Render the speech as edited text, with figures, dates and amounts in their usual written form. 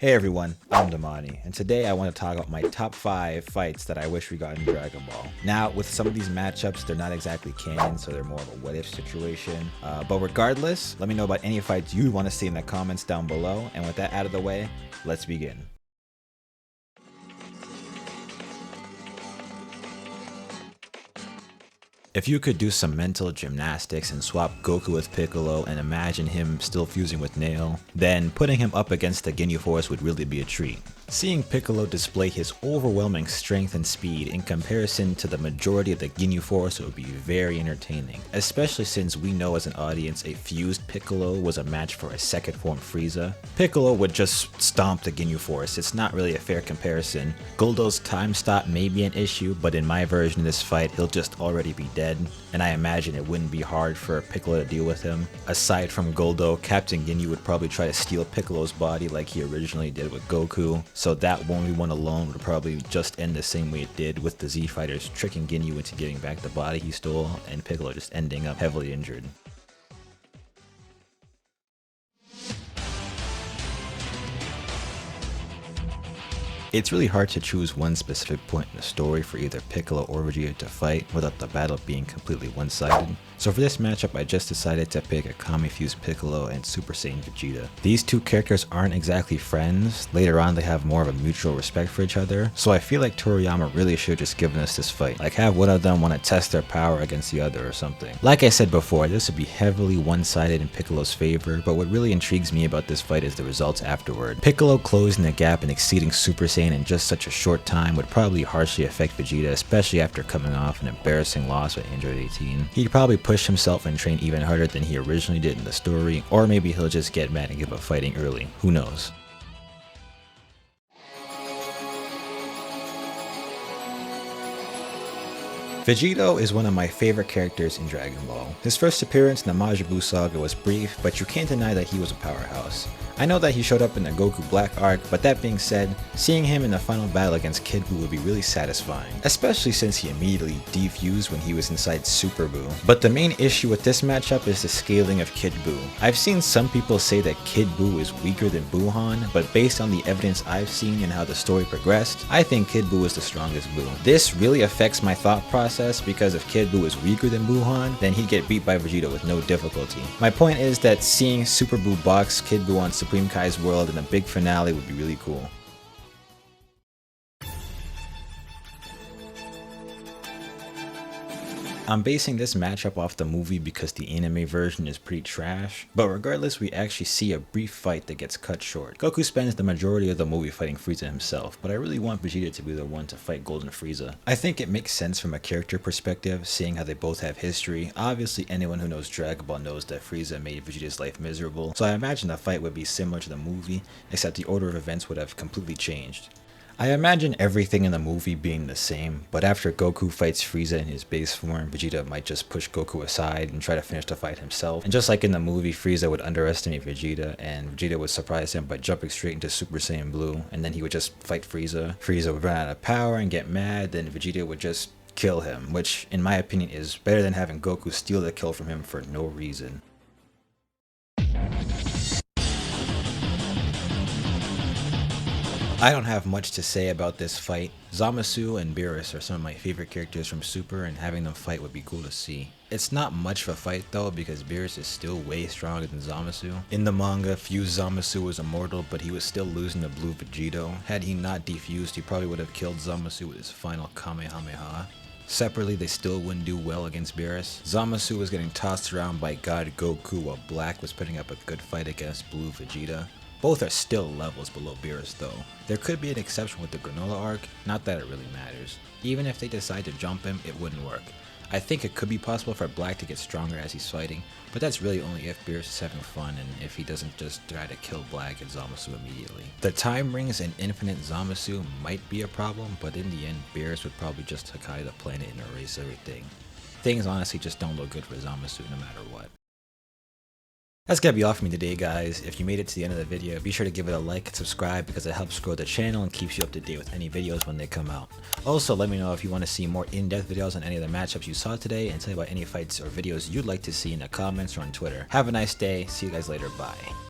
Hey everyone, I'm Damani, and today I want to talk about my top 5 fights that I wish we got in Dragon Ball. Now, with some of these matchups, they're not exactly canon, so they're more of a what-if situation. But regardless, let me know about any fights you want to see in the comments down below, and with that out of the way, let's begin. If you could do some mental gymnastics and swap Goku with Piccolo and imagine him still fusing with Nail, then putting him up against the Ginyu Force would really be a treat. Seeing Piccolo display his overwhelming strength and speed in comparison to the majority of the Ginyu Force would be very entertaining, especially since we know as an audience a fused Piccolo was a match for a second form Frieza. Piccolo would just stomp the Ginyu Force. It's not really a fair comparison. Guldo's time stop may be an issue, but in my version of this fight, he'll just already be dead, and I imagine it wouldn't be hard for Piccolo to deal with him. Aside from Guldo, Captain Ginyu would probably try to steal Piccolo's body like he originally did with Goku, so that 1v1 alone would probably just end the same way it did, with the Z Fighters tricking Ginyu into giving back the body he stole and Piccolo just ending up heavily injured. It's really hard to choose one specific point in the story for either Piccolo or Vegeta to fight without the battle being completely one-sided. So for this matchup, I just decided to pick a Kami-fused Piccolo and Super Saiyan Vegeta. These two characters aren't exactly friends. Later on, they have more of a mutual respect for each other, so I feel like Toriyama really should have just given us this fight. Like, have one of them want to test their power against the other or something. Like I said before, this would be heavily one-sided in Piccolo's favor, but what really intrigues me about this fight is the results afterward. Piccolo closing the gap and exceeding Super Saiyan in just such a short time would probably harshly affect Vegeta, especially after coming off an embarrassing loss with Android 18. He'd probably push himself and train even harder than he originally did in the story, or maybe he'll just get mad and give up fighting early, who knows. Vegito is one of my favorite characters in Dragon Ball. His first appearance in the Majin Buu saga was brief, but you can't deny that he was a powerhouse. I know that he showed up in the Goku Black arc, but that being said, seeing him in the final battle against Kid Buu would be really satisfying, especially since he immediately defused when he was inside Super Buu. But the main issue with this matchup is the scaling of Kid Buu. I've seen some people say that Kid Buu is weaker than Buuhan, but based on the evidence I've seen and how the story progressed, I think Kid Buu is the strongest Buu. This really affects my thought process because if Kid Buu is weaker than Buuhan, then he'd get beat by Vegeta with no difficulty. My point is that seeing Super Buu box Kid Buu on Supreme Kai's world in a big finale would be really cool. I'm basing this matchup off the movie because the anime version is pretty trash, but regardless, we actually see a brief fight that gets cut short. Goku spends the majority of the movie fighting Frieza himself, but I really want Vegeta to be the one to fight Golden Frieza. I think it makes sense from a character perspective, seeing how they both have history. Obviously, anyone who knows Dragon Ball knows that Frieza made Vegeta's life miserable, so I imagine the fight would be similar to the movie, except the order of events would have completely changed. I imagine everything in the movie being the same, but after Goku fights Frieza in his base form, Vegeta might just push Goku aside and try to finish the fight himself. And just like in the movie, Frieza would underestimate Vegeta, and Vegeta would surprise him by jumping straight into Super Saiyan Blue, and then he would just fight Frieza. Frieza would run out of power and get mad, then Vegeta would just kill him, which in my opinion is better than having Goku steal the kill from him for no reason. I don't have much to say about this fight. Zamasu and Beerus are some of my favorite characters from Super, and having them fight would be cool to see. It's not much of a fight though, because Beerus is still way stronger than Zamasu. In the manga, fused Zamasu was immortal, but he was still losing to Blue Vegito. Had he not defused, he probably would have killed Zamasu with his final Kamehameha. Separately, they still wouldn't do well against Beerus. Zamasu was getting tossed around by God Goku, while Black was putting up a good fight against Blue Vegeta. Both are still levels below Beerus though. There could be an exception with the Granola arc, not that it really matters. Even if they decide to jump him, it wouldn't work. I think it could be possible for Black to get stronger as he's fighting, but that's really only if Beerus is having fun and if he doesn't just try to kill Black and Zamasu immediately. The time rings and infinite Zamasu might be a problem, but in the end, Beerus would probably just Hakai the planet and erase everything. Things honestly just don't look good for Zamasu no matter what. That's gonna be all for me today, guys. If you made it to the end of the video, be sure to give it a like and subscribe because it helps grow the channel and keeps you up to date with any videos when they come out. Also, let me know if you want to see more in-depth videos on any of the matchups you saw today, and tell me about any fights or videos you'd like to see in the comments or on Twitter. Have a nice day. See you guys later. Bye.